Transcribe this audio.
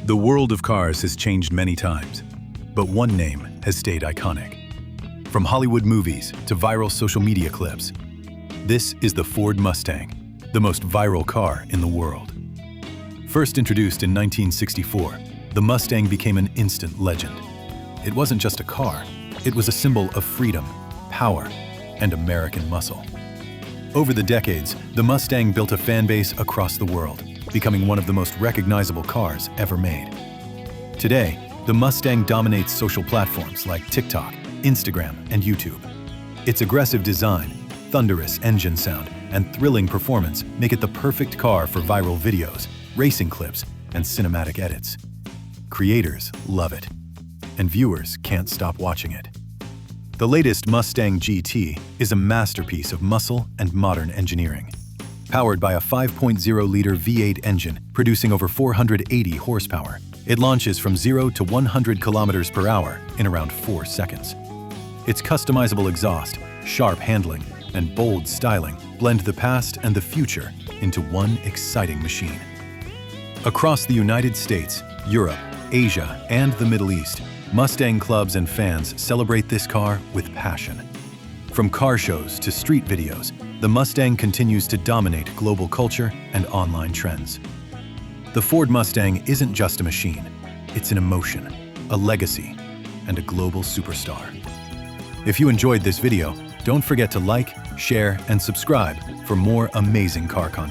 The world of cars has changed many times, but one name has stayed iconic. From Hollywood movies to viral social media clips, this is the Ford Mustang, the most viral car in the world. First introduced in 1964, the Mustang became an instant legend. It wasn't just a car, it was a symbol of freedom, power, and American muscle. Over the decades, the Mustang built a fan base across the world, becoming one of the most recognizable cars ever made. Today, the Mustang dominates social platforms like TikTok, Instagram, and YouTube. Its aggressive design, thunderous engine sound, and thrilling performance make it the perfect car for viral videos, racing clips, and cinematic edits. Creators love it, and viewers can't stop watching it. The latest Mustang GT is a masterpiece of muscle and modern engineering. Powered by a 5.0-liter V8 engine producing over 480 horsepower, it launches from 0 to 100 kilometers per hour in around 4 seconds. Its customizable exhaust, sharp handling, and bold styling blend the past and the future into one exciting machine. Across the United States, Europe, Asia, and the Middle East, Mustang clubs and fans celebrate this car with passion. From car shows to street videos, the Mustang continues to dominate global culture and online trends. The Ford Mustang isn't just a machine, it's an emotion, a legacy, and a global superstar. If you enjoyed this video, don't forget to like, share, and subscribe for more amazing car content.